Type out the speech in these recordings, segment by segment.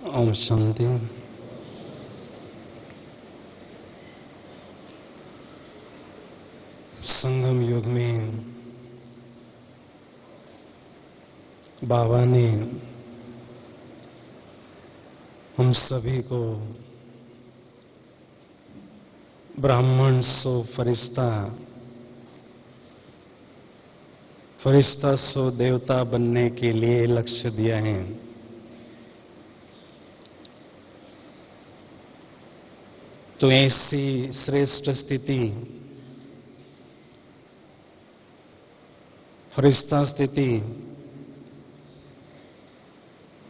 ओम शांति। संगम युग में बाबा ने हम सभी को ब्राह्मण सो फरिश्ता, फरिश्ता सो देवता बनने के लिए लक्ष्य दिया है। तो ऐसी श्रेष्ठ स्थिति, फरिश्ता स्थिति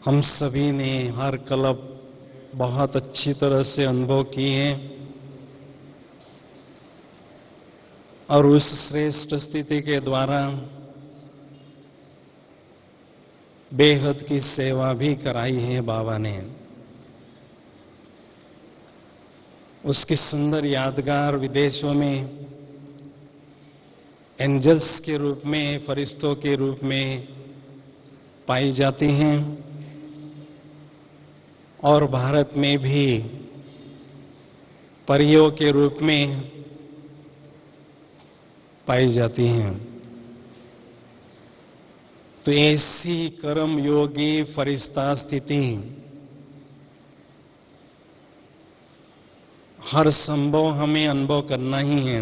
हम सभी ने हर कल्प बहुत अच्छी तरह से अनुभव की है और उस श्रेष्ठ स्थिति के द्वारा बेहद की सेवा भी कराई है बाबा ने। उसकी सुंदर यादगार विदेशों में एंजल्स के रूप में, फरिश्तों के रूप में पाई जाती हैं और भारत में भी परियों के रूप में पाई जाती हैं। तो ऐसी कर्म योगी फरिश्ता स्थिति हर संभव हमें अनुभव करना ही है,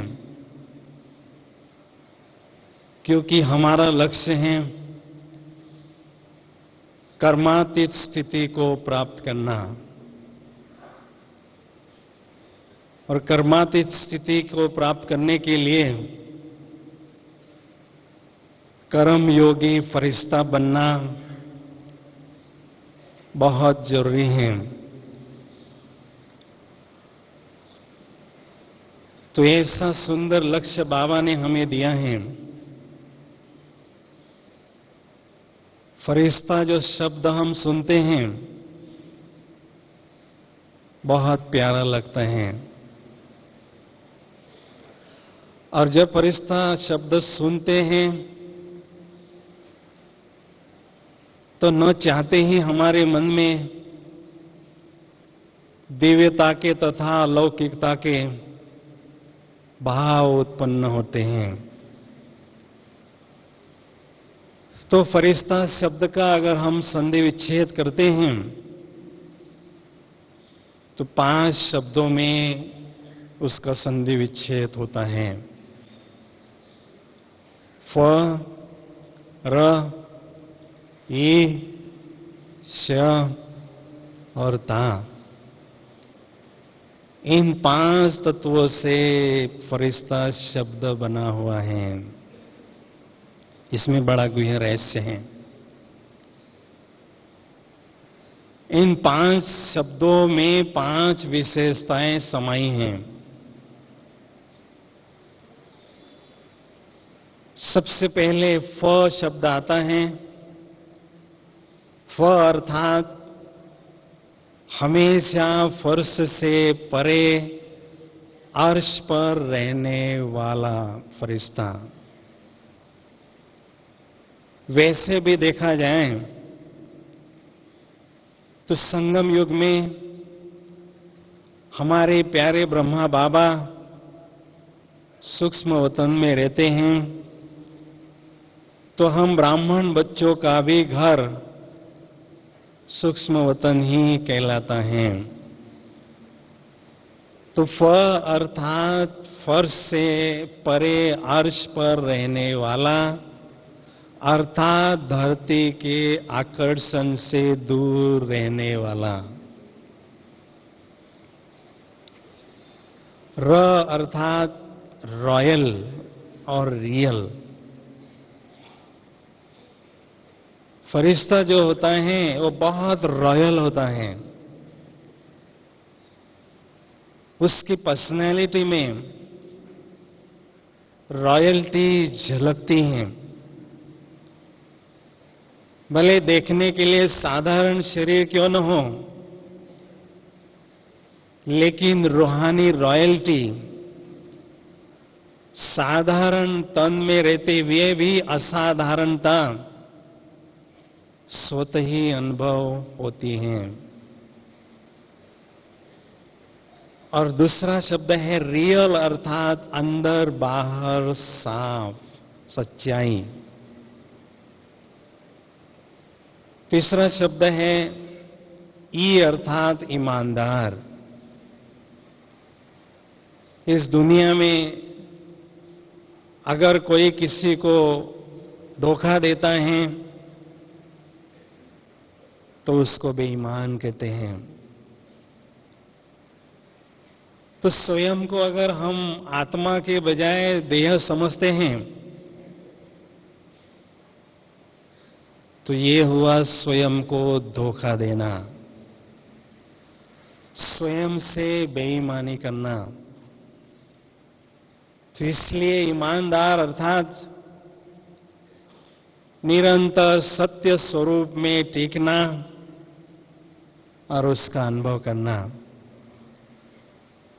क्योंकि हमारा लक्ष्य है कर्मातीत स्थिति को प्राप्त करना। और कर्मातीत स्थिति को प्राप्त करने के लिए कर्म योगी फरिश्ता बनना बहुत जरूरी है। तो ऐसा सुंदर लक्ष्य बाबा ने हमें दिया है। फरिश्ता जो शब्द हम सुनते हैं बहुत प्यारा लगता है, और जब फरिश्ता शब्द सुनते हैं तो न चाहते ही हमारे मन में दिव्यता के तथा अलौकिकता के भाव उत्पन्न होते हैं। तो फरिश्ता शब्द का अगर हम संधि विच्छेद करते हैं तो 5 शब्दों में उसका संधि विच्छेद होता है। फ, र, ई, श और ता। इन 5 तत्वों से फरिश्ता शब्द बना हुआ है। इसमें बड़ा गहरा रहस्य है। इन 5 शब्दों में 5 विशेषताएं समाई हैं। सबसे पहले फ शब्द आता है। फ अर्थात हमेशा फर्श से परे अर्श पर रहने वाला फरिश्ता। वैसे भी देखा जाए तो संगम युग में हमारे प्यारे ब्रह्मा बाबा सूक्ष्म वतन में रहते हैं, तो हम ब्राह्मण बच्चों का भी घर सूक्ष्म वतन ही कहलाता है। तो फ अर्थात फर्श से परे अर्श पर रहने वाला, अर्थात धरती के आकर्षण से दूर रहने वाला। र अर्थात रॉयल और रियल। फरिश्ता जो होता है वो बहुत रॉयल होता है। उसकी पर्सनैलिटी में रॉयल्टी झलकती है। भले देखने के लिए साधारण शरीर क्यों न हो, लेकिन रूहानी रॉयल्टी साधारण तन में रहते हुए भी असाधारणता स्वतः ही अनुभव होती हैं। और दूसरा शब्द है रियल, अर्थात अंदर बाहर साफ, सच्चाई। तीसरा शब्द है ई, अर्थात ईमानदार। इस दुनिया में अगर कोई किसी को धोखा देता है तो उसको बेईमान कहते हैं। तो स्वयं को अगर हम आत्मा के बजाय देह समझते हैं तो ये हुआ स्वयं को धोखा देना, स्वयं से बेईमानी करना। तो इसलिए ईमानदार अर्थात निरंतर सत्य स्वरूप में टिकना और उसका अनुभव करना,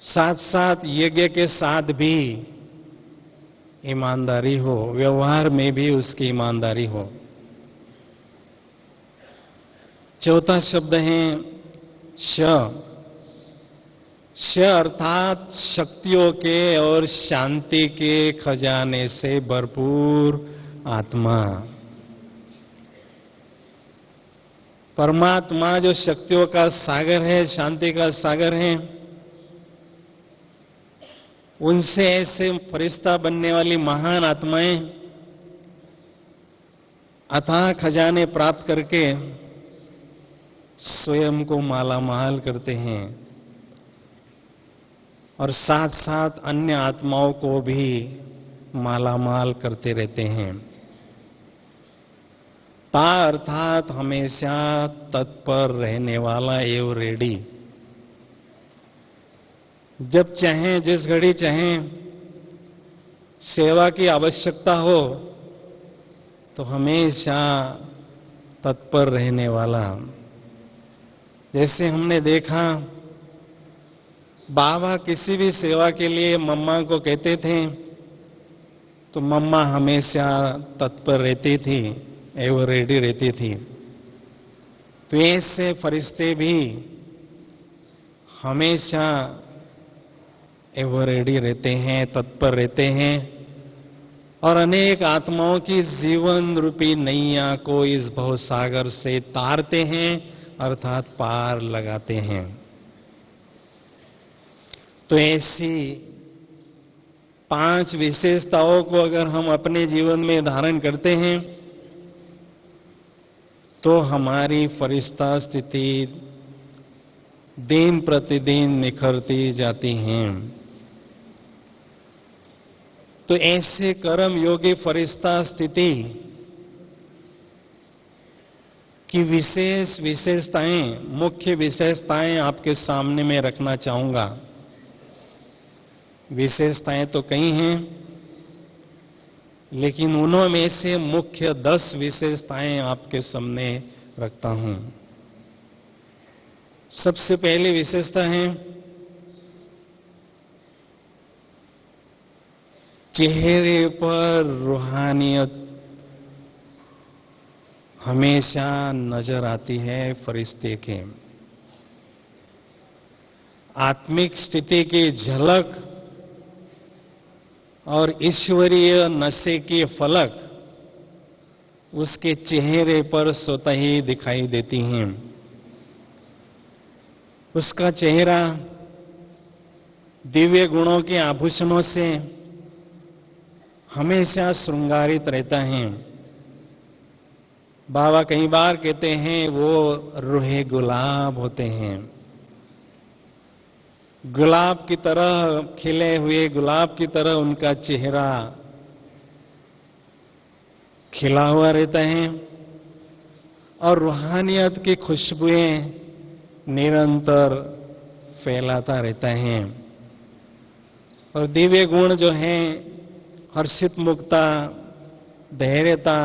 साथ साथ यज्ञ के साथ भी ईमानदारी हो, व्यवहार में भी उसकी ईमानदारी हो। चौथा शब्द है श अर्थात शक्तियों के और शांति के खजाने से भरपूर आत्मा। परमात्मा जो शक्तियों का सागर है, शांति का सागर है, उनसे ऐसे फरिश्ता बनने वाली महान आत्माएं अथाह खजाने प्राप्त करके स्वयं को मालामाल करते हैं और साथ साथ अन्य आत्माओं को भी मालामाल करते रहते हैं। ता अर्थात हमेशा तत्पर रहने वाला एवं रेडी। जब चाहें, जिस घड़ी चाहें सेवा की आवश्यकता हो तो हमेशा तत्पर रहने वाला। जैसे हमने देखा बाबा किसी भी सेवा के लिए मम्मा को कहते थे तो मम्मा हमेशा तत्पर रहती थी, एवं रेडी रहती थी। तो ऐसे फरिश्ते भी हमेशा एवं रेडी रहते हैं, तत्पर रहते हैं और अनेक आत्माओं की जीवन रूपी नैया को इस भवसागर से तारते हैं, अर्थात पार लगाते हैं। तो ऐसी 5 विशेषताओं को अगर हम अपने जीवन में धारण करते हैं तो हमारी फरिश्ता स्थिति दिन प्रतिदिन निखरती जाती हैं। तो ऐसे कर्म योगी फरिश्ता स्थिति की विशेषताएं, मुख्य विशेषताएं आपके सामने में रखना चाहूंगा। विशेषताएं तो कई हैं, लेकिन उनमें से मुख्य 10 विशेषताएं आपके सामने रखता हूं। सबसे पहली विशेषता है चेहरे पर रूहानियत हमेशा नजर आती है फरिश्ते के। आत्मिक स्थिति की झलक और ईश्वरीय नशे की फलक उसके चेहरे पर स्वतः ही दिखाई देती हैं। उसका चेहरा दिव्य गुणों के आभूषणों से हमेशा श्रृंगारित रहता है। बाबा कई बार कहते हैं वो रूहे गुलाब होते हैं। गुलाब की तरह, खिले हुए गुलाब की तरह उनका चेहरा खिला हुआ रहता है और रूहानियत की खुशबुएं निरंतर फैलाता रहता है। और दिव्य गुण जो हैं, हर्षित मुक्ता, धैर्यता,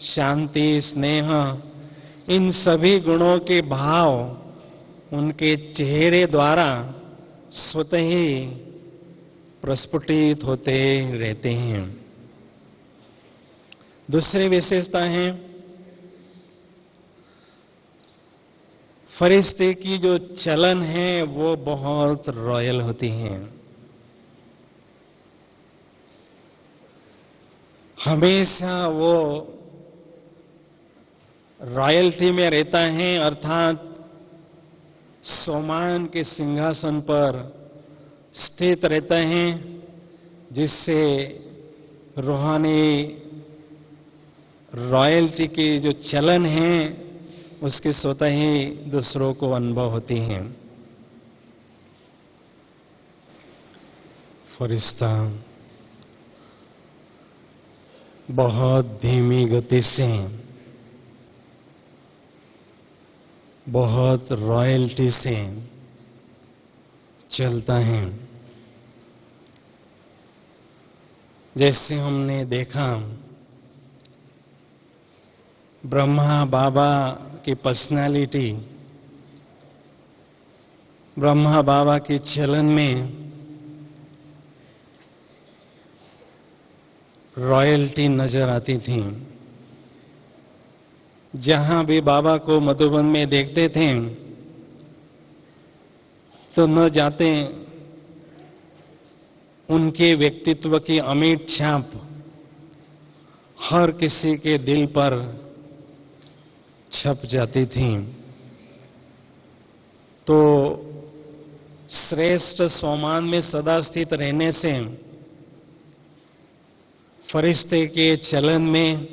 शांति, स्नेह, इन सभी गुणों के भाव उनके चेहरे द्वारा स्वतः ही प्रस्फुटित होते रहते हैं। दूसरी विशेषता है फरिश्ते की जो चलन है वो बहुत रॉयल होती हैं। हमेशा वो रॉयल्टी में रहता है, अर्थात सोमान के सिंहासन पर स्थित रहता है, जिससे रूहानी रॉयल्टी की जो चलन है उसके स्वतः ही दूसरों को अनुभव होती हैं। फरिश्ता बहुत धीमी गति से, बहुत रॉयल्टी से चलता है। जैसे हमने देखा ब्रह्मा बाबा की पर्सनालिटी, ब्रह्मा बाबा के चलन में रॉयल्टी नजर आती थी। जहां भी बाबा को मधुबन में देखते थे तो न जाते उनके व्यक्तित्व की अमिट छाप हर किसी के दिल पर छप जाती थी। तो श्रेष्ठ सोमान में सदा स्थित रहने से फरिश्ते के चलन में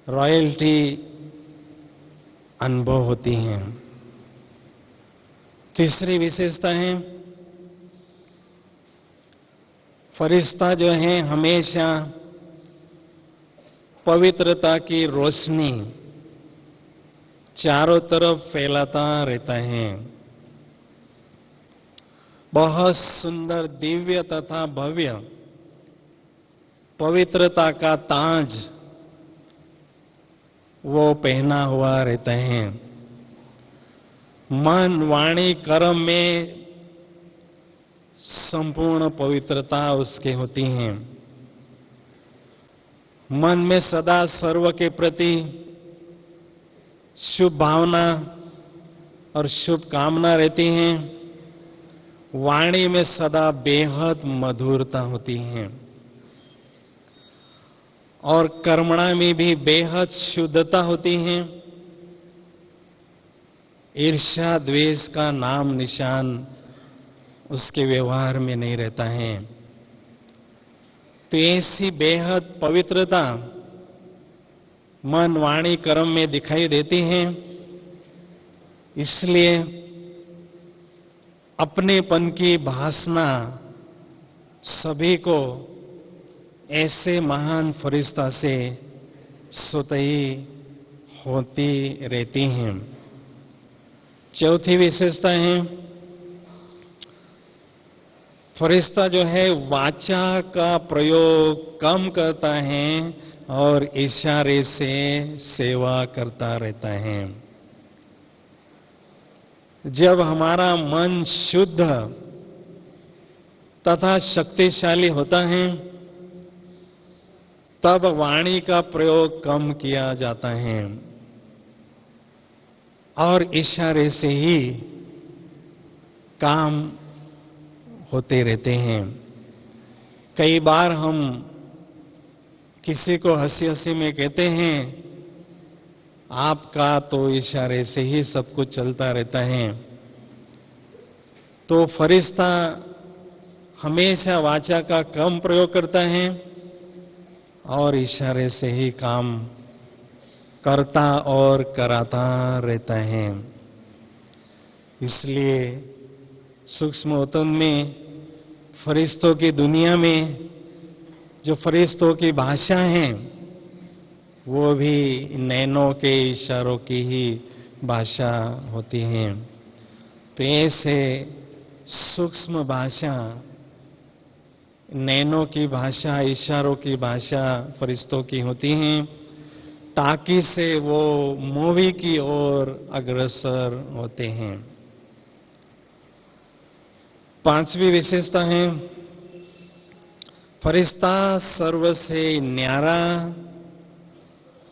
रॉयल्टी अनुभव होती है। तीसरी विशेषता है, फरिश्ता जो है हमेशा पवित्रता की रोशनी चारों तरफ फैलाता रहता है। बहुत सुंदर, दिव्य तथा भव्य पवित्रता का ताज वो पहना हुआ रहता है। मन, वाणी, कर्म में संपूर्ण पवित्रता उसके होती है। मन में सदा सर्व के प्रति शुभ भावना और शुभ कामना रहती है। वाणी में सदा बेहद मधुरता होती है और कर्मणा में भी बेहद शुद्धता होती है। ईर्ष्या द्वेष का नाम निशान उसके व्यवहार में नहीं रहता है। तो ऐसी बेहद पवित्रता मन, वाणी, कर्म में दिखाई देती है। इसलिए अपनेपन की भासना सभी को ऐसे महान फरिश्ता से स्वतः ही होती रहती हैं। चौथी विशेषता है, फरिश्ता जो है वाचा का प्रयोग कम करता है और इशारे से सेवा करता रहता है। जब हमारा मन शुद्ध तथा शक्तिशाली होता है तब वाणी का प्रयोग कम किया जाता है और इशारे से ही काम होते रहते हैं। कई बार हम किसी को हंसी हंसी में कहते हैं, आपका तो इशारे से ही सब कुछ चलता रहता है। तो फरिश्ता हमेशा वाचा का कम प्रयोग करता है और इशारे से ही काम करता और कराता रहता है। इसलिए सूक्ष्म उतम में फरिश्तों की दुनिया में जो फरिश्तों की भाषा है वो भी नैनों के इशारों की ही भाषा होती है। तो ऐसे सूक्ष्म भाषा, नैनों की भाषा, इशारों की भाषा फरिश्तों की होती हैं, ताकि से वो मूवी की ओर अग्रसर होते हैं। पांचवी विशेषता है, फरिश्ता सर्व से न्यारा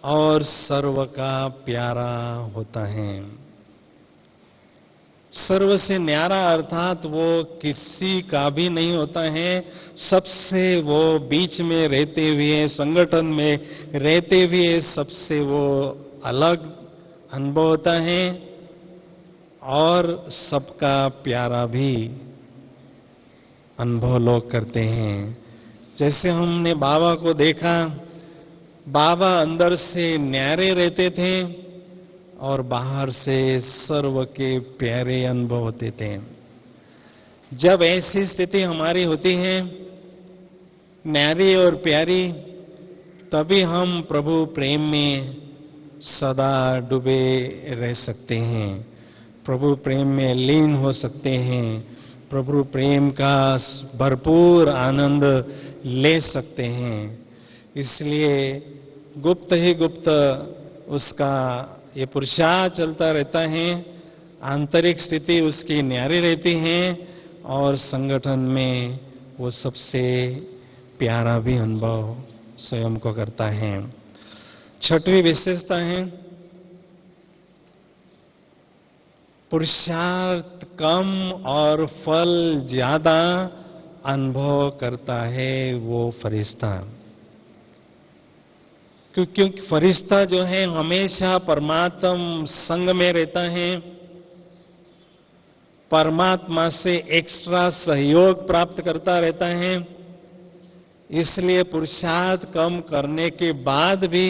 और सर्व का प्यारा होता है। सर्व से न्यारा अर्थात वो किसी का भी नहीं होता है, सबसे वो बीच में रहते हुए, संगठन में रहते हुए सबसे वो अलग अनुभव होता है और सबका प्यारा भी अनुभव लोग करते हैं। जैसे हमने बाबा को देखा, बाबा अंदर से न्यारे रहते थे और बाहर से सर्व के प्यारे अनुभव होते थे। जब ऐसी स्थिति हमारी होती है, न्यारी और प्यारी, तभी हम प्रभु प्रेम में सदा डूबे रह सकते हैं, प्रभु प्रेम में लीन हो सकते हैं, प्रभु प्रेम का भरपूर आनंद ले सकते हैं। इसलिए गुप्त ही गुप्त उसका ये पुरुषार्थ चलता रहता है, आंतरिक स्थिति उसकी न्यारी रहती है और संगठन में वो सबसे प्यारा भी अनुभव स्वयं को करता है। छठवीं विशेषता है, पुरुषार्थ कम और फल ज्यादा अनुभव करता है वो फरिश्ता। क्योंकि फरिश्ता जो है हमेशा परमात्मा संग में रहता है, परमात्मा से एक्स्ट्रा सहयोग प्राप्त करता रहता है। इसलिए पुरुषार्थ कम करने के बाद भी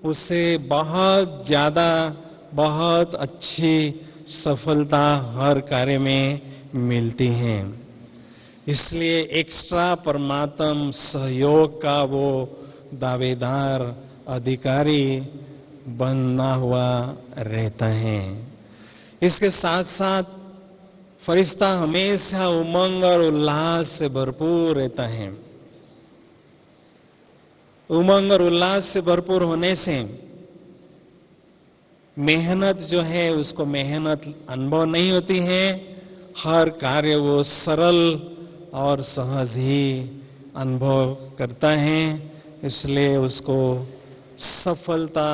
उसे बहुत ज्यादा, बहुत अच्छी सफलता हर कार्य में मिलती है। इसलिए एक्स्ट्रा परमात्म सहयोग का वो दावेदार, अधिकारी बना हुआ रहता है। इसके साथ साथ फरिश्ता हमेशा उमंग और उल्लास से भरपूर रहता है। उमंग और उल्लास से भरपूर होने से मेहनत जो है उसको मेहनत अनुभव नहीं होती है, हर कार्य वो सरल और सहज ही अनुभव करता है। इसलिए उसको सफलता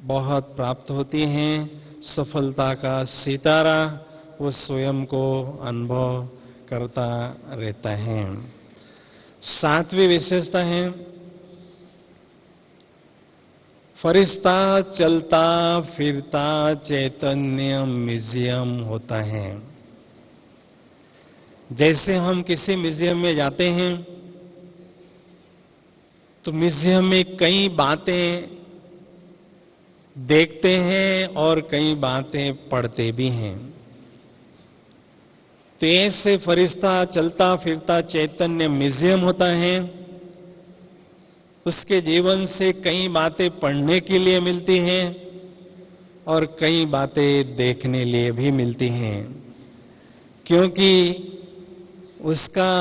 बहुत प्राप्त होती है, सफलता का सितारा वो स्वयं को अनुभव करता रहता है। सातवीं विशेषता है, फरिश्ता चलता फिरता चैतन्य म्यूजियम होता है। जैसे हम किसी म्यूजियम में जाते हैं तो म्यूजियम में कई बातें देखते हैं और कई बातें पढ़ते भी हैं। तो ऐसे फरिश्ता चलता फिरता चैतन्य म्यूजियम होता है। उसके जीवन से कई बातें पढ़ने के लिए मिलती हैं और कई बातें देखने लिए भी मिलती हैं, क्योंकि उसका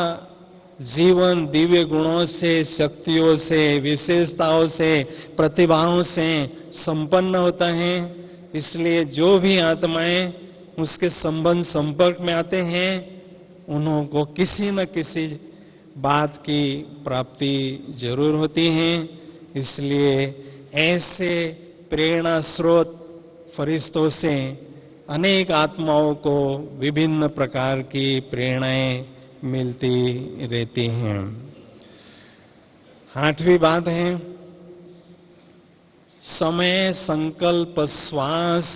जीवन दिव्य गुणों से, शक्तियों से, विशेषताओं से, प्रतिभाओं से संपन्न होता है। इसलिए जो भी आत्माएं उसके संपर्क में आते हैं, उन्हों को किसी न किसी बात की प्राप्ति जरूर होती है। इसलिए ऐसे प्रेरणा स्रोत फरिश्तों से अनेक आत्माओं को विभिन्न प्रकार की प्रेरणाएं मिलती रहती हैं। आठवीं बात है, समय, संकल्प, श्वास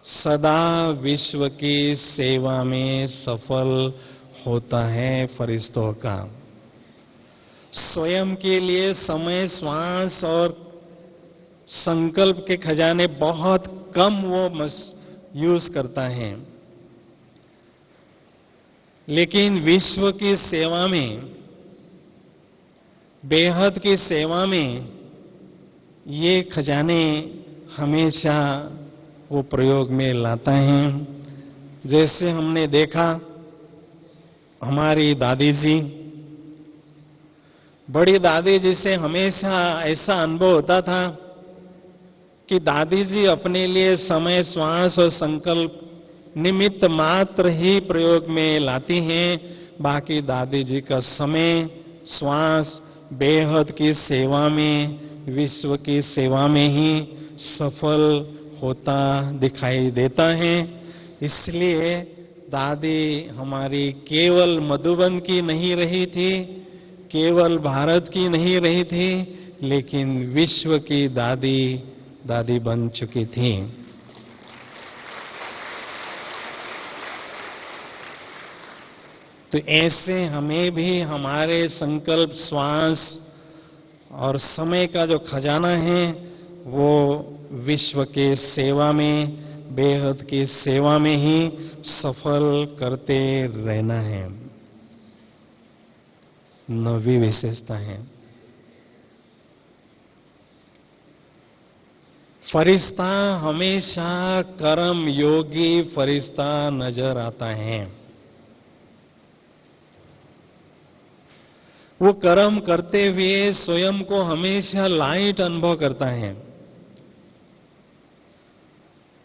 सदा विश्व की सेवा में सफल होता है फरिश्तों का। स्वयं के लिए समय, श्वास और संकल्प के खजाने बहुत कम वो यूज करता है, लेकिन विश्व की सेवा में, बेहद की सेवा में ये खजाने हमेशा वो प्रयोग में लाता है। जैसे हमने देखा हमारी दादी जी, बड़ी दादी जी से हमेशा ऐसा अनुभव होता था कि दादी जी अपने लिए समय, श्वास और संकल्प निमित्त मात्र ही प्रयोग में लाती हैं। बाकी दादी जी का समय, श्वास बेहद की सेवा में, विश्व की सेवा में ही सफल होता दिखाई देता है। इसलिए दादी हमारी केवल मधुबन की नहीं रही थी, केवल भारत की नहीं रही थी, लेकिन विश्व की दादी बन चुकी थी। तो ऐसे हमें भी हमारे संकल्प, श्वास और समय का जो खजाना है वो विश्व के सेवा में, बेहद की सेवा में ही सफल करते रहना है। नवी विशेषता है, फरिश्ता हमेशा कर्म योगी फरिश्ता नजर आता है। वो कर्म करते हुए स्वयं को हमेशा लाइट अनुभव करता है,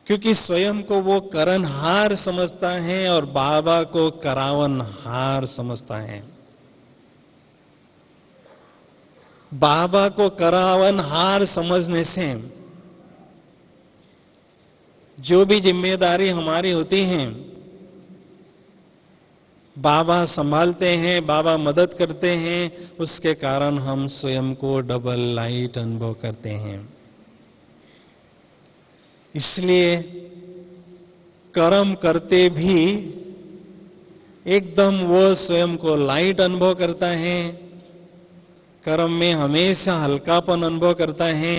क्योंकि स्वयं को वो करनहार समझता है और बाबा को करावनहार समझता है। बाबा को करावनहार समझने से जो भी जिम्मेदारी हमारी होती है बाबा संभालते हैं, बाबा मदद करते हैं, उसके कारण हम स्वयं को डबल लाइट अनुभव करते हैं। इसलिए कर्म करते भी एकदम वो स्वयं को लाइट अनुभव करता है, कर्म में हमेशा हल्कापन अनुभव करता है,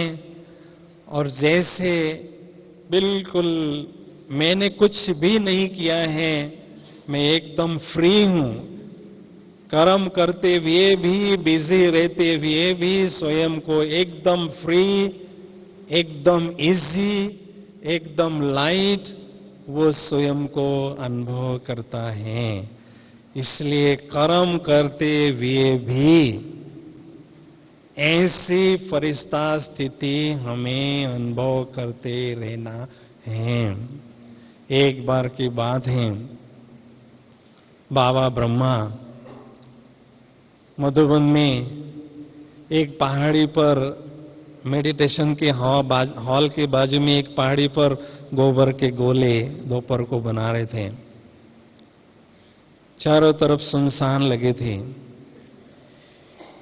और जैसे बिल्कुल मैंने कुछ भी नहीं किया है, मैं एकदम फ्री हूं। कर्म करते हुए भी, बिजी रहते हुए भी स्वयं को एकदम फ्री, एकदम इजी, एकदम लाइट वो स्वयं को अनुभव करता है। इसलिए कर्म करते हुए भी ऐसी फरिश्ता स्थिति हमें अनुभव करते रहना है। एक बार की बात है, बाबा ब्रह्मा मधुबन में एक पहाड़ी पर मेडिटेशन के हॉल के बाजू में एक पहाड़ी पर गोबर के गोले दोपहर को बना रहे थे। चारों तरफ सुनसान लगे थे।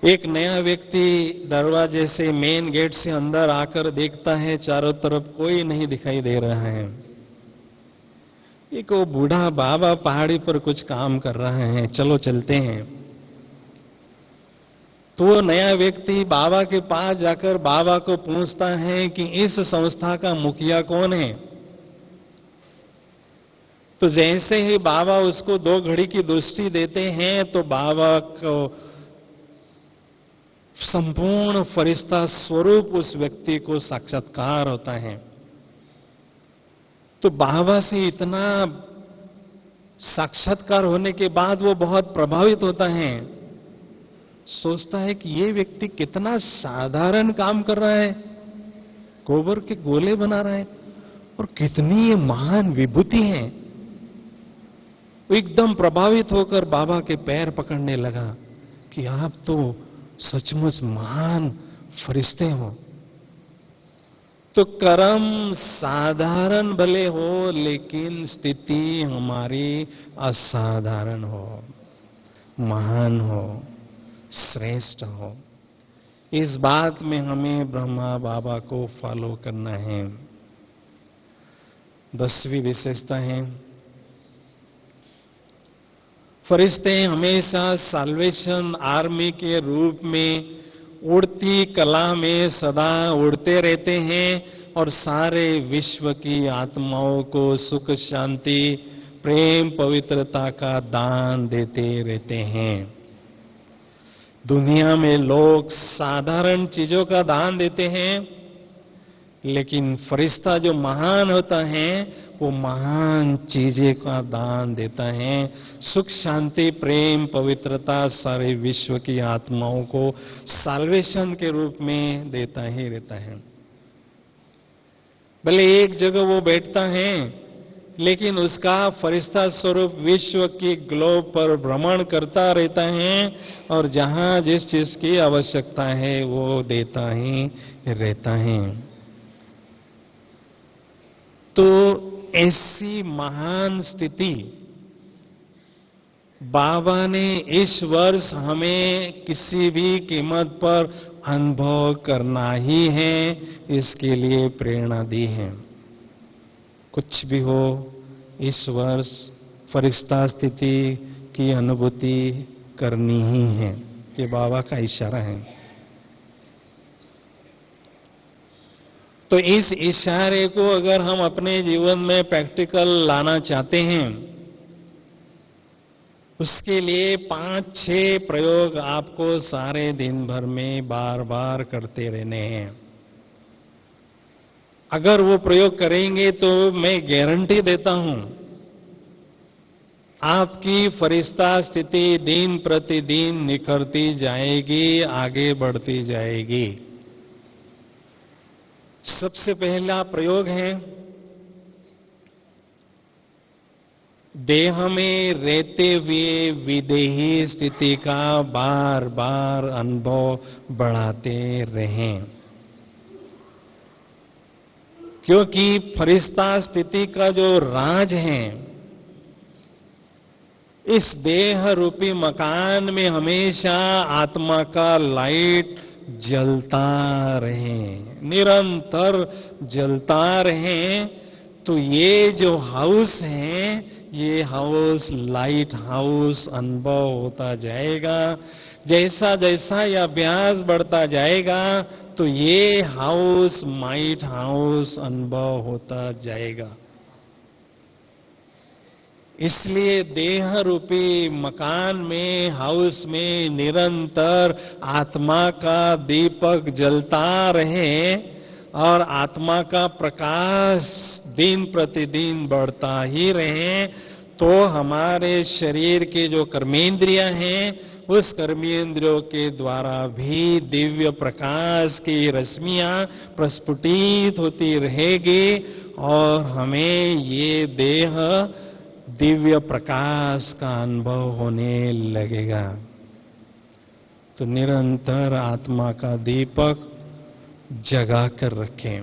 एक नया व्यक्ति दरवाजे से, मेन गेट से अंदर आकर देखता है, चारों तरफ कोई नहीं दिखाई दे रहा है। एक वो बूढ़ा बाबा पहाड़ी पर कुछ काम कर रहा है, चलो चलते हैं। तो वो नया व्यक्ति बाबा के पास जाकर बाबा को पूछता है कि इस संस्था का मुखिया कौन है। तो जैसे ही बाबा उसको 2 घड़ी की दृष्टि देते हैं तो बाबा को संपूर्ण फरिश्ता स्वरूप उस व्यक्ति को साक्षात्कार होता है। तो बाबा से इतना साक्षात्कार होने के बाद वो बहुत प्रभावित होता है। सोचता है कि ये व्यक्ति कितना साधारण काम कर रहा है, गोबर के गोले बना रहा है, और कितनी ये महान विभूति है। वो एकदम प्रभावित होकर बाबा के पैर पकड़ने लगा कि आप तो सचमुच महान फरिश्ते हो। तो कर्म साधारण भले हो, लेकिन स्थिति हमारी असाधारण हो, महान हो, श्रेष्ठ हो। इस बात में हमें ब्रह्मा बाबा को फॉलो करना है। 10वीं विशेषता है, फरिश्ते हमेशा साल्वेशन आर्मी के रूप में उड़ती कला में सदा उड़ते रहते हैं और सारे विश्व की आत्माओं को सुख, शांति, प्रेम, पवित्रता का दान देते रहते हैं। दुनिया में लोग साधारण चीजों का दान देते हैं, लेकिन फरिश्ता जो महान होता है वो महान चीजें का दान देता है। सुख, शांति, प्रेम, पवित्रता सारे विश्व की आत्माओं को साल्वेशन के रूप में देता ही रहता है। भले एक जगह वो बैठता है, लेकिन उसका फरिश्ता स्वरूप विश्व की ग्लोब पर भ्रमण करता रहता है और जहां जिस चीज की आवश्यकता है वो देता ही रहता है। तो ऐसी महान स्थिति बाबा ने इस वर्ष हमें किसी भी कीमत पर अनुभव करना ही है, इसके लिए प्रेरणा दी है। कुछ भी हो, इस वर्ष फरिश्ता स्थिति की अनुभूति करनी ही है, ये बाबा का इशारा है। तो इस इशारे को अगर हम अपने जीवन में प्रैक्टिकल लाना चाहते हैं, उसके लिए 5-6 प्रयोग आपको सारे दिन भर में बार बार करते रहने हैं। अगर वो प्रयोग करेंगे तो मैं गारंटी देता हूं, आपकी फरिश्ता स्थिति दिन प्रतिदिन निखरती जाएगी, आगे बढ़ती जाएगी। सबसे पहला प्रयोग है, देह में रहते हुए विदेही स्थिति का बार बार अनुभव बढ़ाते रहें, क्योंकि फरिश्ता स्थिति का जो राज है, इस देह रूपी मकान में हमेशा आत्मा का लाइट जलता रहे, निरंतर जलता रहे। तो ये जो हाउस है, ये हाउस लाइट हाउस अनुभव होता जाएगा। जैसा जैसा यह अभ्यास बढ़ता जाएगा, तो ये हाउस माइट हाउस अनुभव होता जाएगा। इसलिए देह रूपी मकान में, हाउस में निरंतर आत्मा का दीपक जलता रहे और आत्मा का प्रकाश दिन प्रतिदिन बढ़ता ही रहे, तो हमारे शरीर के जो कर्मेंद्रियां हैं, उस कर्मेंद्रियों के द्वारा भी दिव्य प्रकाश की रश्मियां प्रस्फुटित होती रहेगी और हमें ये देह दिव्य प्रकाश का अनुभव होने लगेगा। तो निरंतर आत्मा का दीपक जगा कर रखें।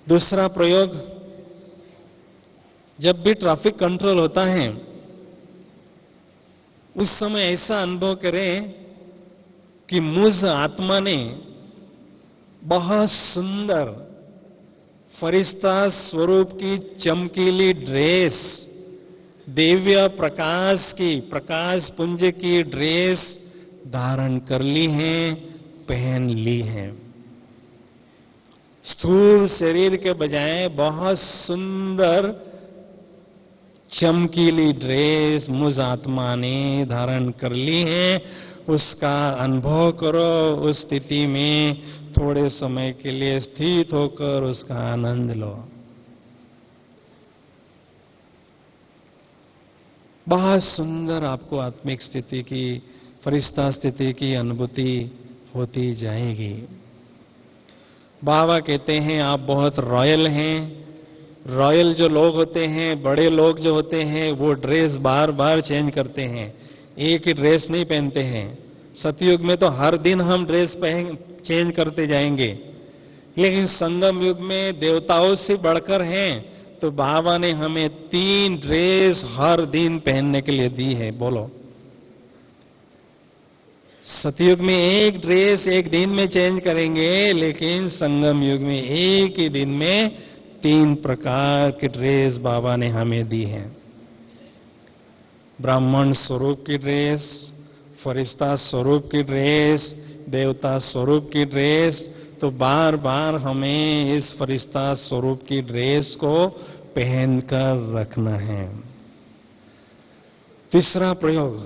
दूसरा प्रयोग, जब भी ट्रैफिक कंट्रोल होता है, उस समय ऐसा अनुभव करें कि मुझ आत्मा ने बहुत सुंदर फरिश्ता स्वरूप की चमकीली ड्रेस, दिव्य प्रकाश की, प्रकाश पुंज की ड्रेस धारण कर ली है, पहन ली है। स्थूल शरीर के बजाय बहुत सुंदर चमकीली ड्रेस मुझ आत्मा ने धारण कर ली है। उसका अनुभव करो, उस स्थिति में थोड़े समय के लिए स्थित होकर उसका आनंद लो। बहुत सुंदर आपको आत्मिक स्थिति की, फरिश्ता स्थिति की अनुभूति होती जाएगी। बाबा कहते हैं आप बहुत रॉयल हैं। रॉयल जो लोग होते हैं, बड़े लोग जो होते हैं, वो ड्रेस बार बार चेंज करते हैं, एक ही ड्रेस नहीं पहनते हैं। सतयुग में तो हर दिन हम ड्रेस चेंज करते जाएंगे, लेकिन संगम युग में देवताओं से बढ़कर हैं, तो बाबा ने हमें 3 ड्रेस हर दिन पहनने के लिए दी है। बोलो, सतयुग में एक ड्रेस एक दिन में चेंज करेंगे, लेकिन संगम युग में एक ही दिन में 3 प्रकार की ड्रेस बाबा ने हमें दी है। ब्राह्मण स्वरूप की ड्रेस, फरिश्ता स्वरूप की ड्रेस, देवता स्वरूप की ड्रेस। तो बार बार हमें इस फरिश्ता स्वरूप की ड्रेस को पहनकर रखना है। तीसरा प्रयोग,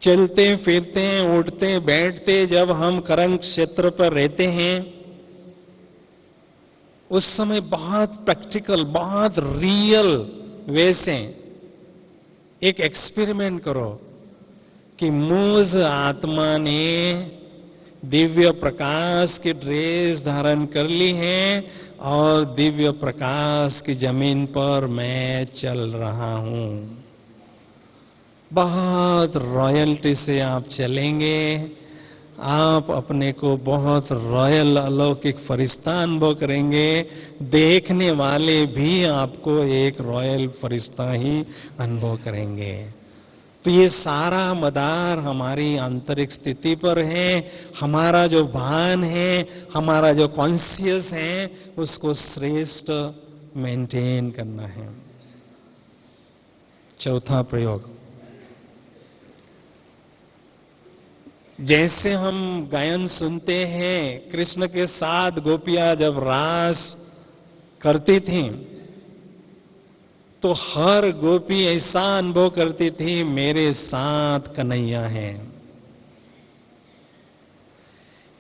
चलते फिरते उठते बैठते जब हम कर्म क्षेत्र पर रहते हैं, उस समय बहुत प्रैक्टिकल, बहुत रियल वे से एक एक्सपेरिमेंट करो कि मुझ आत्मा ने दिव्य प्रकाश की ड्रेस धारण कर ली है और दिव्य प्रकाश की जमीन पर मैं चल रहा हूं। बहुत रॉयल्टी से आप चलेंगे, आप अपने को बहुत रॉयल अलौकिक फरिश्ता अनुभव करेंगे। देखने वाले भी आपको एक रॉयल फरिश्ता ही अनुभव करेंगे। तो ये सारा मदार हमारी आंतरिक स्थिति पर है। हमारा जो भान है, हमारा जो कॉन्शियस है, उसको श्रेष्ठ मेंटेन करना है। चौथा प्रयोग, जैसे हम गायन सुनते हैं, कृष्ण के साथ गोपियां जब रास करती थीं, तो हर गोपी ऐसा अनुभव करती थी, मेरे साथ कन्हैया है।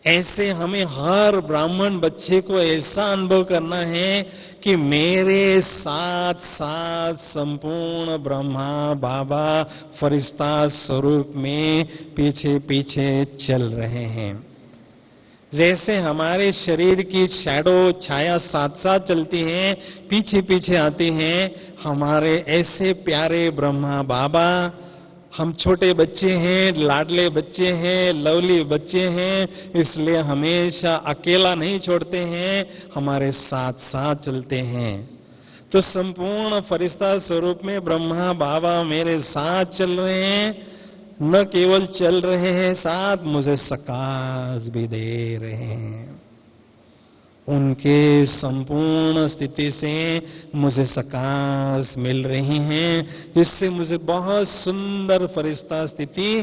ऐसे हमें हर ब्राह्मण बच्चे को ऐसा अनुभव करना है कि मेरे साथ साथ संपूर्ण ब्रह्मा बाबा फरिश्ता स्वरूप में पीछे पीछे चल रहे हैं। जैसे हमारे शरीर की शैडो छाया साथ साथ चलती है, पीछे पीछे आती हैं, हमारे ऐसे प्यारे ब्रह्मा बाबा, हम छोटे बच्चे हैं, लाडले बच्चे हैं, लवली बच्चे हैं, इसलिए हमेशा अकेला नहीं छोड़ते हैं, हमारे साथ साथ चलते हैं। तो संपूर्ण फरिश्ता स्वरूप में ब्रह्मा बाबा मेरे साथ चल रहे हैं। न केवल चल रहे हैं साथ, मुझे सकाश भी दे रहे हैं। उनके संपूर्ण स्थिति से मुझे सकाश मिल रही हैं, जिससे मुझे बहुत सुंदर फरिश्ता स्थिति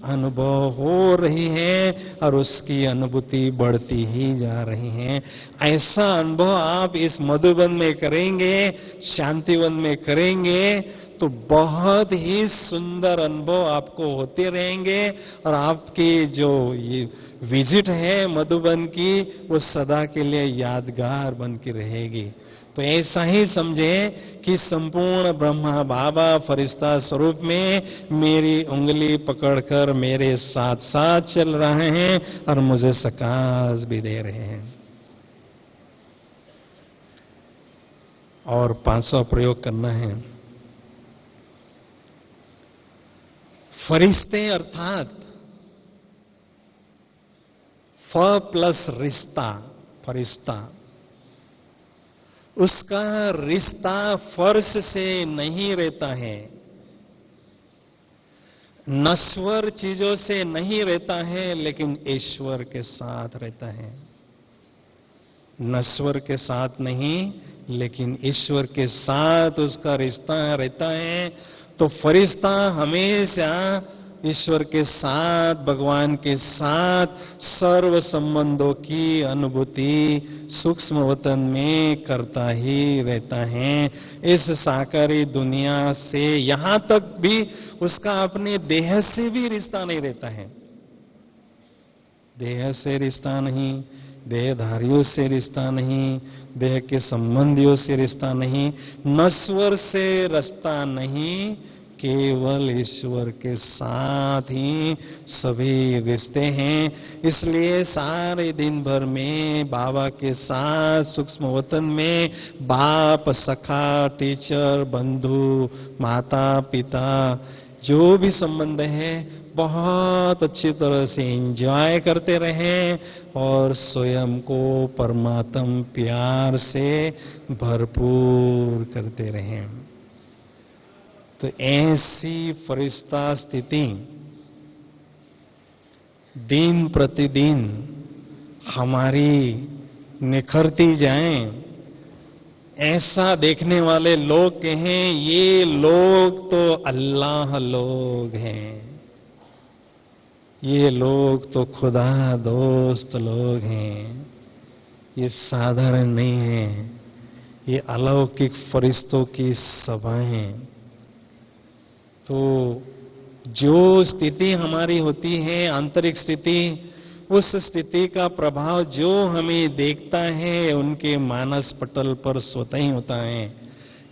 अनुभव हो रही है और उसकी अनुभूति बढ़ती ही जा रही है। ऐसा अनुभव आप इस मधुबन में करेंगे, शांतिवन में करेंगे, तो बहुत ही सुंदर अनुभव आपको होते रहेंगे और आपकी जो ये विजिट है मधुबन की, वो सदा के लिए यादगार बन के रहेगी। तो ऐसा ही समझें कि संपूर्ण ब्रह्मा बाबा फरिश्ता स्वरूप में मेरी उंगली पकड़कर मेरे साथ साथ चल रहे हैं और मुझे सकाश भी दे रहे हैं। और 5वां प्रयोग करना है, फरिश्ते अर्थात फ प्लस रिश्ता, फरिश्ता, उसका रिश्ता फर्श से नहीं रहता है, नश्वर चीजों से नहीं रहता है, लेकिन ईश्वर के साथ रहता है। नश्वर के साथ नहीं, लेकिन ईश्वर के साथ उसका रिश्ता रहता है। तो फरिश्ता हमेशा ईश्वर के साथ, भगवान के साथ सर्व संबंधों की अनुभूति सूक्ष्म वतन में करता ही रहता है। इस साकारी दुनिया से, यहां तक भी उसका अपने देह से भी रिश्ता नहीं रहता है। देह से रिश्ता नहीं, देहधारियों से रिश्ता नहीं, देह के संबंधियों से रिश्ता नहीं, नश्वर से रिश्ता नहीं, केवल ईश्वर के साथ ही सभी रिश्ते हैं। इसलिए सारे दिन भर में बाबा के साथ सूक्ष्म वतन में बाप, सखा, टीचर, बंधु, माता, पिता, जो भी संबंध है, बहुत अच्छी तरह से एंजॉय करते रहें और स्वयं को परमात्म प्यार से भरपूर करते रहें। तो ऐसी फरिश्ता स्थिति दिन प्रतिदिन हमारी निखरती जाए। ऐसा देखने वाले लोग कहें, ये लोग तो अल्लाह लोग हैं, ये लोग तो खुदा दोस्त लोग हैं, ये साधारण नहीं है, ये अलौकिक फरिश्तों की सभाएं। तो जो स्थिति हमारी होती है, आंतरिक स्थिति, उस स्थिति का प्रभाव जो हमें देखता है उनके मानस पटल पर स्वतः ही होता है।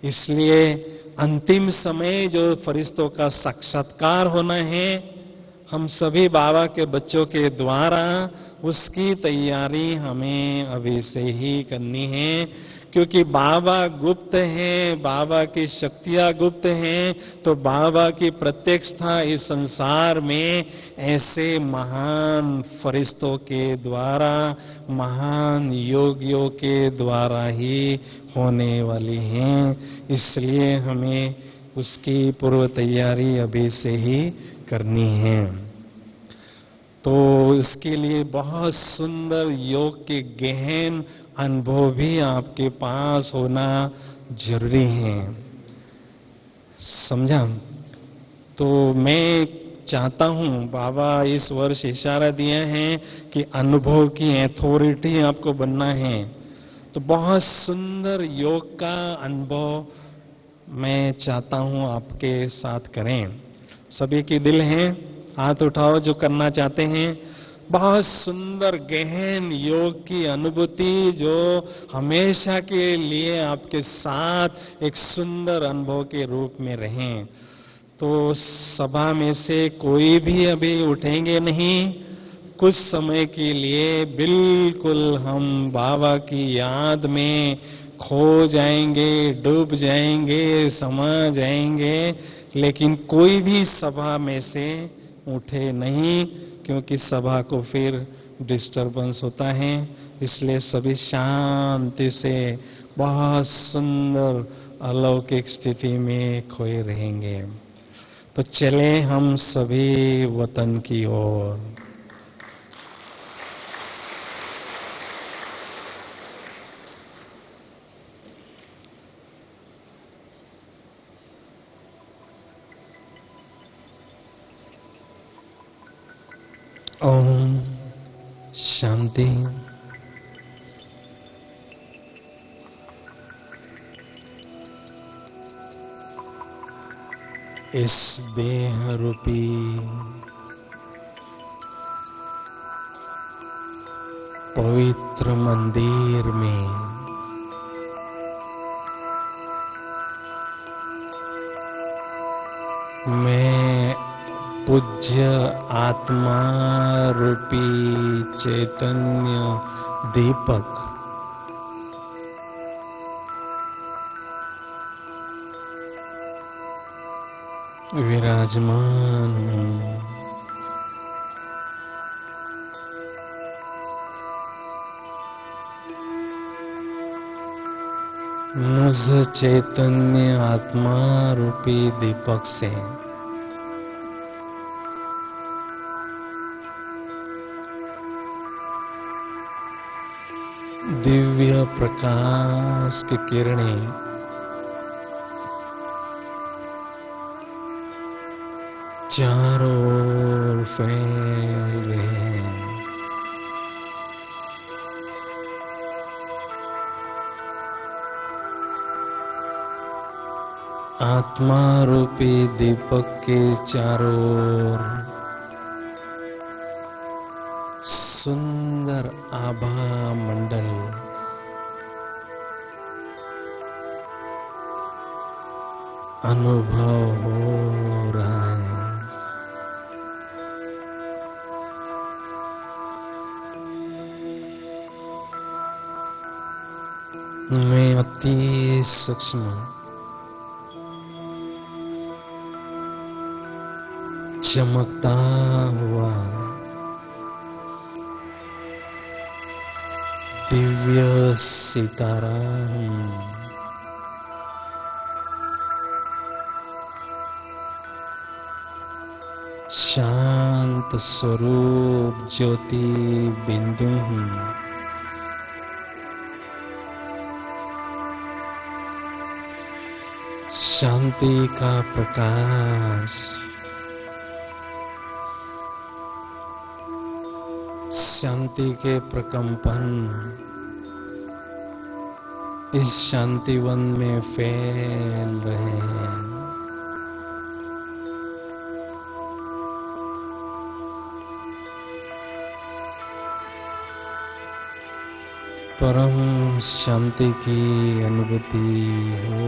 इसलिए अंतिम समय जो फरिश्तों का साक्षात्कार होना है, हम सभी बाबा के बच्चों के द्वारा उसकी तैयारी हमें अभी से ही करनी है, क्योंकि बाबा गुप्त हैं, बाबा की शक्तियां गुप्त हैं, तो बाबा की प्रत्यक्षता इस संसार में ऐसे महान फरिश्तों के द्वारा, महान योगियों के द्वारा ही होने वाली हैं। इसलिए हमें उसकी पूर्व तैयारी अभी से ही करनी है। तो इसके लिए बहुत सुंदर योग के गहन अनुभव भी आपके पास होना जरूरी है। समझा? तो मैं चाहता हूं, बाबा इस वर्ष इशारा दिया है कि अनुभव की अथॉरिटी आपको बनना है। तो बहुत सुंदर योग का अनुभव मैं चाहता हूं आपके साथ करें। सभी के दिल हैं, हाथ उठाओ जो करना चाहते हैं। बहुत सुंदर गहन योग की अनुभूति जो हमेशा के लिए आपके साथ एक सुंदर अनुभव के रूप में रहें। तो सभा में से कोई भी अभी उठेंगे नहीं। कुछ समय के लिए बिल्कुल हम बाबा की याद में खो जाएंगे, डूब जाएंगे, समा जाएंगे, लेकिन कोई भी सभा में से उठे नहीं, क्योंकि सभा को फिर डिस्टरबेंस होता है। इसलिए सभी शांति से बहुत सुंदर अलौकिक स्थिति में खोए रहेंगे। तो चले हम सभी वतन की ओर। ओम शांति। इस देह रूपी पवित्र मंदिर में मैं पूज्य आत्मा रूपी चैतन्य दीपक विराजमान हूं। मुझ चैतन्य आत्मा रूपी दीपक से दिव्य प्रकाश की किरणें चारों ओर फैल रहे हैं। आत्मा रूपी दीपक के चारों ओर सुंदर आभा मंडल अनुभव हो रहा है। मैं अति सूक्ष्म चमकता हुआ दिव्य सितारा हूं। शांत स्वरूप ज्योति बिंदु हूं। शांति का प्रकाश शांति के प्रकंपन इस शांतिवन में फैल रहे हैं। परम शांति की अनुभूति हो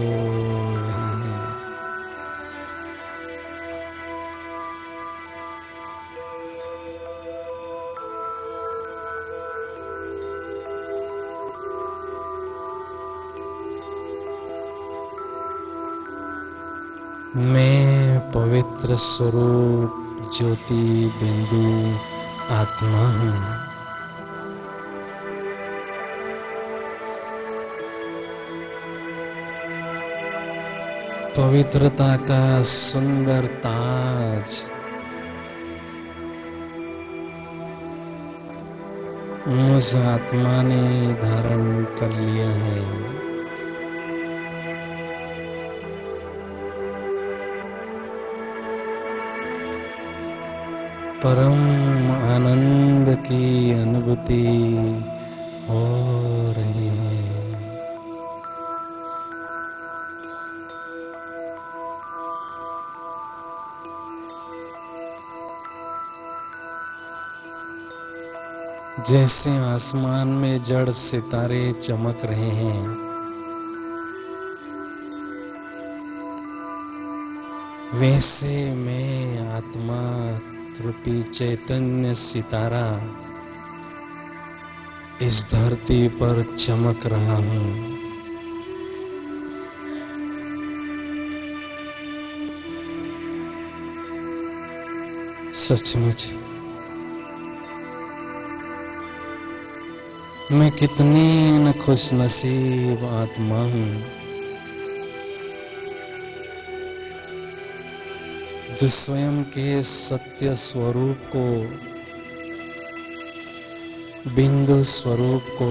रही है। मैं पवित्र स्वरूप ज्योति बिंदु आत्मा हूं। पवित्रता का सुंदर ताज मुझ आत्मा ने धारण कर लिया है। परम आनंद की अनुभूति हो रही है। जैसे आसमान में जड़ सितारे चमक रहे हैं, वैसे मैं आत्मा रूपी चैतन्य सितारा इस धरती पर चमक रहा हूं। सचमुच मैं कितनी न खुशनसीब आत्मा हूं जो स्वयं के सत्य स्वरूप को, बिंदु स्वरूप को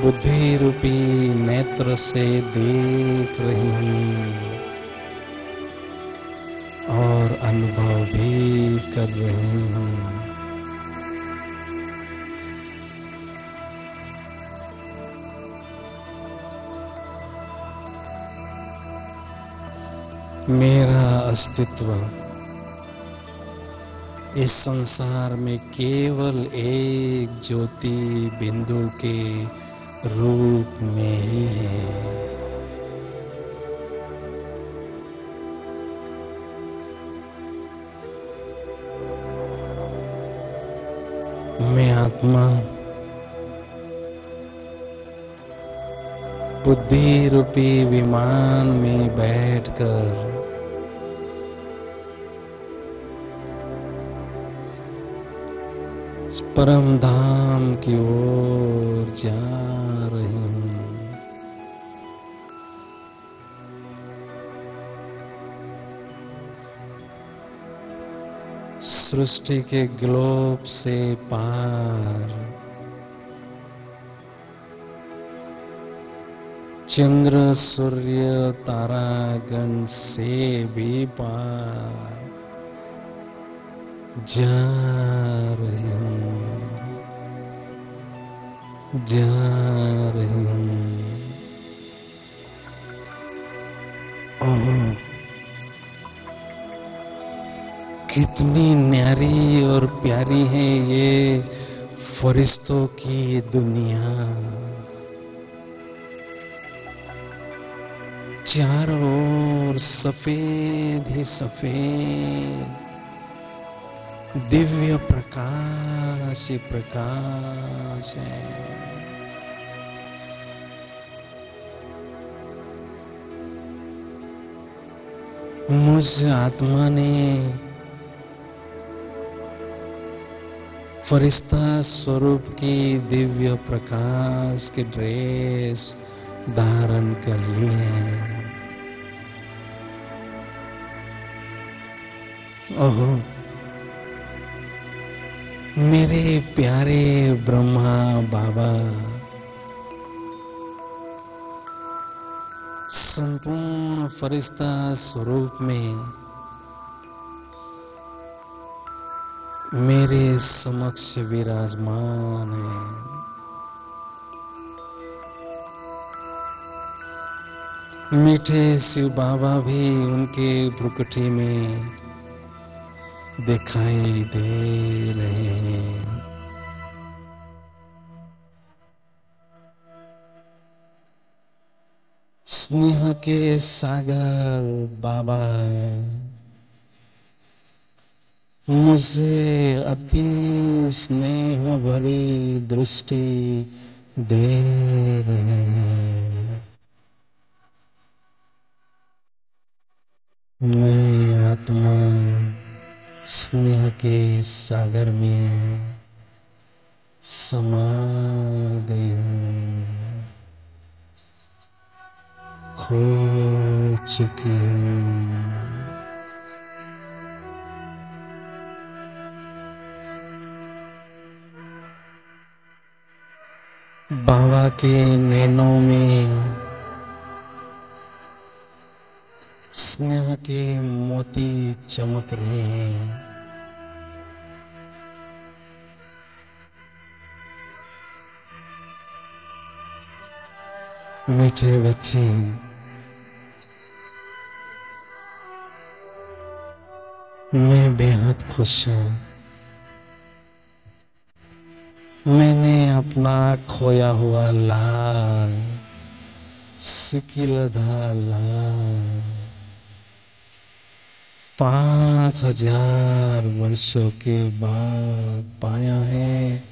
बुद्धि रूपी नेत्र से देख रही हूं और अनुभव भी कर रही हूं। मेरा अस्तित्व इस संसार में केवल एक ज्योति बिंदु के रूप में ही है। मैं आत्मा बुद्धि रूपी विमान में बैठकर परम धाम की ओर जा रही हूं। सृष्टि के ग्लोब से पार, चंद्र सूर्य तारागण से भी पार जा रही हूं, जा रही हूं। ओह, कितनी न्यारी और प्यारी है ये फरिश्तों की दुनिया। चारों ओर सफेद ही सफेद दिव्य प्रकाश ही प्रकाश है। मुझ आत्मा ने फरिश्ता स्वरूप की दिव्य प्रकाश के ड्रेस धारण कर ली है। ओहो, मेरे प्यारे ब्रह्मा बाबा संपूर्ण फरिश्ता स्वरूप में मेरे समक्ष विराजमान है। मीठे शिव बाबा भी उनके भ्रुकुटी में दिखाई दे रहे हैं। स्नेह के सागर बाबा मुझे अति स्नेह भरी दृष्टि दे रहे हैं। मैं आत्मा स्नेह के सागर में समा गई हूँ, खो चुकी हूँ। बाबा के नैनों में स्नेह के मोती चमक रहे हैं। मीठे बच्चे, मैं बेहद खुश हूं। मैंने अपना खोया हुआ लाल, सिकिलधा लाल 5000 वर्षों के बाद पाया है,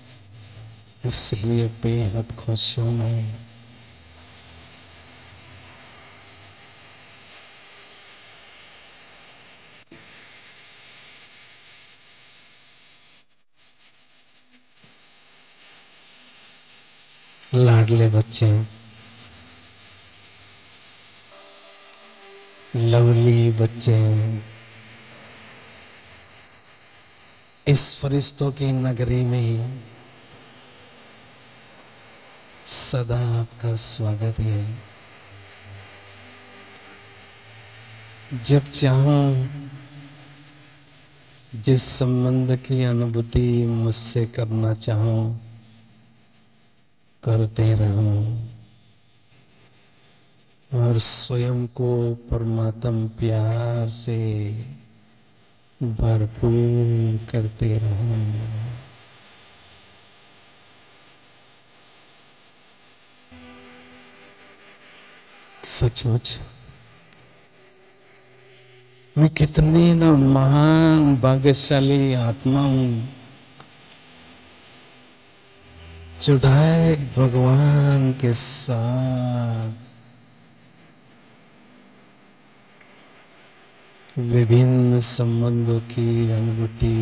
इसलिए बेहद खुश हूं मैं। लाडले बच्चे, लवली बच्चे, इस फरिश्तों की नगरी में सदा आपका स्वागत है। जब चाहूं जिस संबंध की अनुभूति मुझसे करना चाहूं करते रहूं, और स्वयं को परमात्म प्यार से भरपूर करते रहूं। सचमुच मैं कितनी न महान भाग्यशाली आत्मा हूं, जो डायरेक्ट भगवान के साथ विभिन्न संबंधों की अनुभूति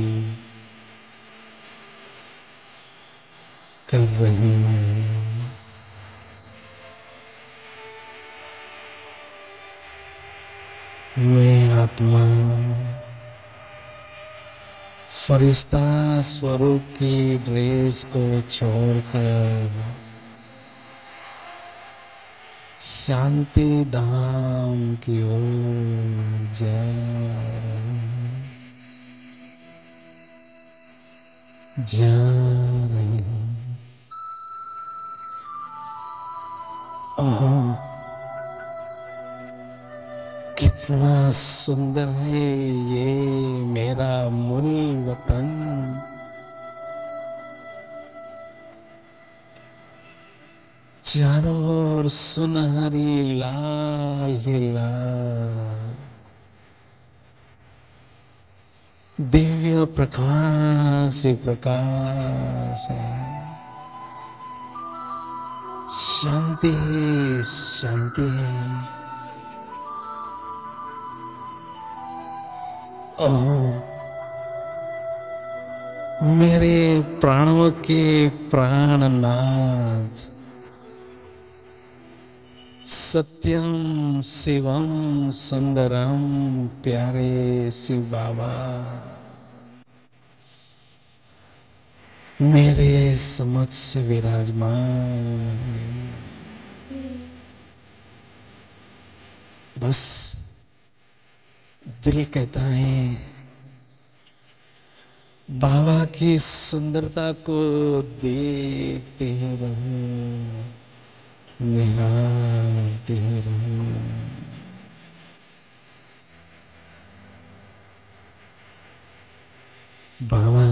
कर रही हूं। मैं आत्मा फरिश्ता स्वरूप की ड्रेस को छोड़कर शांति धाम की ओर जा रही हूं। ओह, कितना सुंदर है ये मेरा मूल वतन। चारों ओर सुनहरी लाल ही लाल, दिव्य प्रकाश ही प्रकाश है। शांति ही शांति है। ओह, मेरे प्राणों के प्राणनाथ, सत्यम शिवम सुंदरम प्यारे शिव बाबा, मेरे समक्ष विराजमान है। बस दिल कहता है बाबा की सुंदरता को देखते ही रहूं, निहारते ही रहूं। बाबा,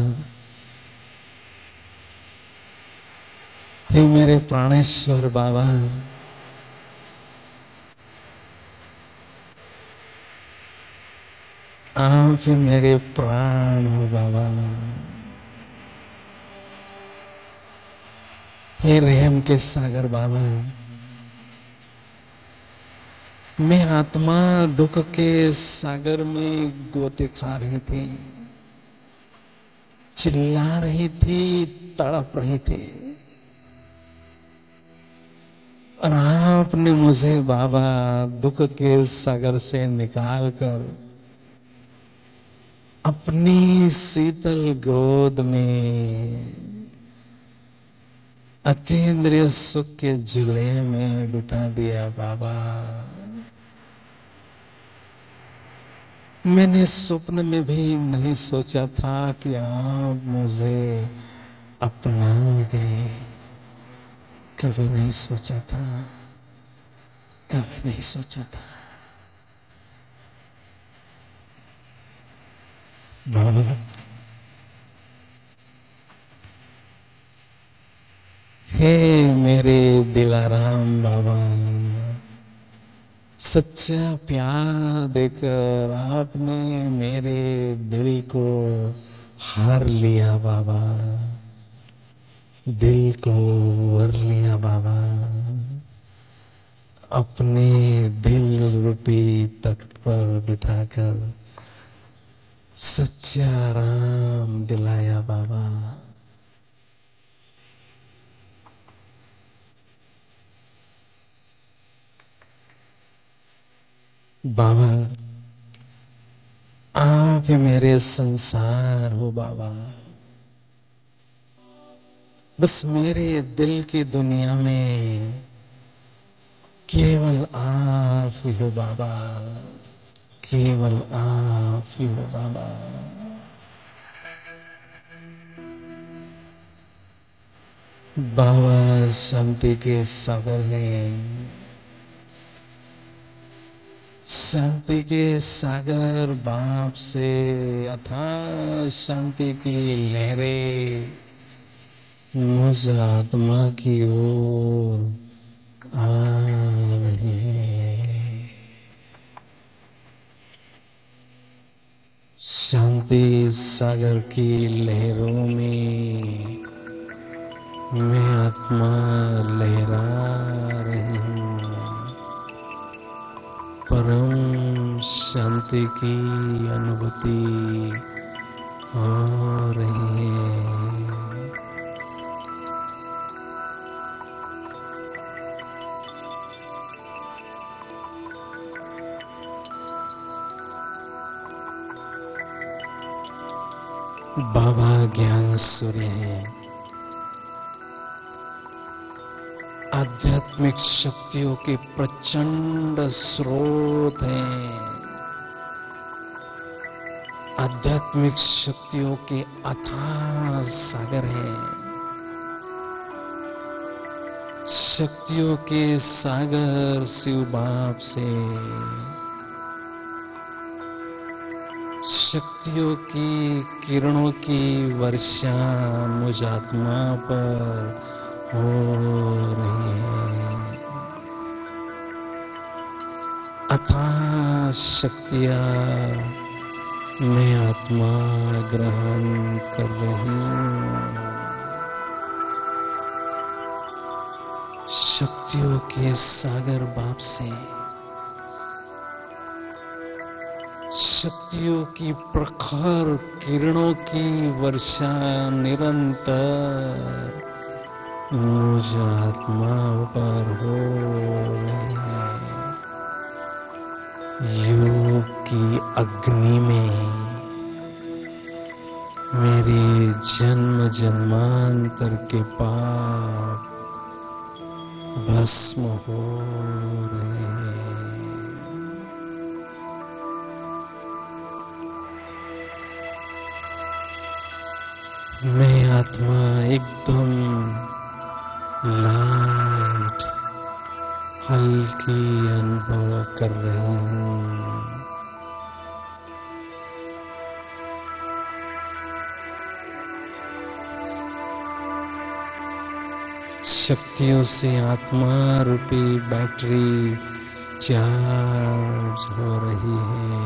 हे मेरे प्राणेश्वर बाबा, आप ही मेरे प्राण हो बाबा। हे रहम के सागर बाबा, मैं आत्मा दुख के सागर में गोते खा रही थी, चिल्ला रही थी, तड़प रही थी। और आपने मुझे बाबा दुख के सागर से निकालकर अपनी शीतल गोद में अतीन्द्रिय सुख के झूले में बिठा दिया बाबा। मैंने स्वप्न में भी नहीं सोचा था कि आप मुझे अपनाओगे। कभी नहीं सोचा था, कभी नहीं सोचा था बाबा। हे मेरे दिलाराम बाबा, सच्चा प्यार देकर आपने मेरे दिल को हार लिया बाबा, दिल को वर लिया बाबा। अपने दिल रूपी तख्त पर बिठाकर सच्चा आराम दिलाया बाबा। बाबा आप ही मेरे संसार हो बाबा। बस मेरे दिल की दुनिया में केवल आप ही हो बाबा, केवल आप ही हो बाबा। बाबा शांति के सागर हैं, शांति के सागर बाप से अथाह शांति की लहरें मुझ आत्मा की ओर आ रही है। शांति सागर की लहरों में मैं आत्मा लहरा रही हूँ। परम शांति की अनुभूति हो रही है। बाबा ज्ञान सूर्य हैं, आध्यात्मिक शक्तियों के प्रचंड स्रोत हैं, आध्यात्मिक शक्तियों के अथाह सागर हैं। शक्तियों के सागर शिव बाप से शक्तियों की किरणों की वर्षा मुझ आत्मा पर हो रही है। अथाह शक्तियां मैं आत्मा ग्रहण कर रही हूँ। शक्तियों के सागर बाप से शक्तियों की प्रखर किरणों की वर्षा निरंतर मुझ आत्मा पर हो रही है। योग की अग्नि में मेरे जन्म जन्मांतर के पाप भस्म हो रहे हैं। मैं आत्मा एकदम लाइट हल्की अनुभव कर रही हूँ। शक्तियों से आत्मा रूपी बैटरी चार्ज हो रही है।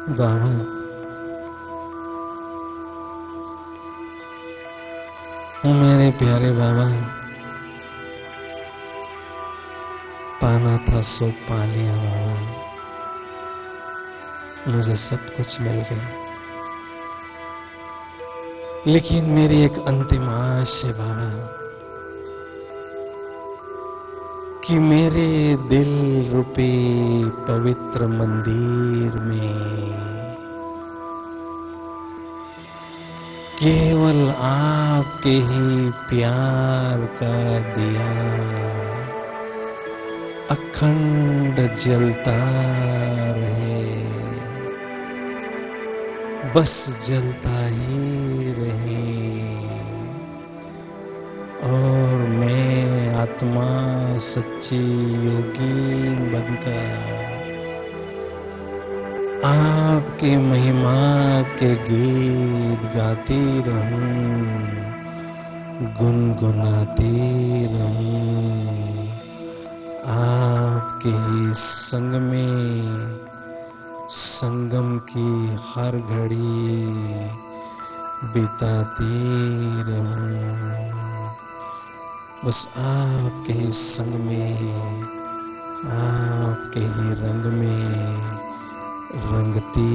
बाबा प्यारे प्यारे बाबा, पाना था सो पा लिया बाबा, मुझे सब कुछ मिल गया। लेकिन मेरी एक अंतिम आश है बाबा कि मेरे दिल रूपी पवित्र मंदिर में केवल आपके ही प्यार का दिया अखंड जलता रहे, बस जलता ही रहे। और मैं आत्मा सच्ची योगी बनकर आपकी महिमा के गीत गाती रहूं, गुनगुनाती रहूं, आपके ही संग में संगम की हर घड़ी बिताती रहूं, बस आपके ही संग में, आपके ही रंग में रंगती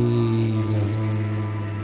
रहूं।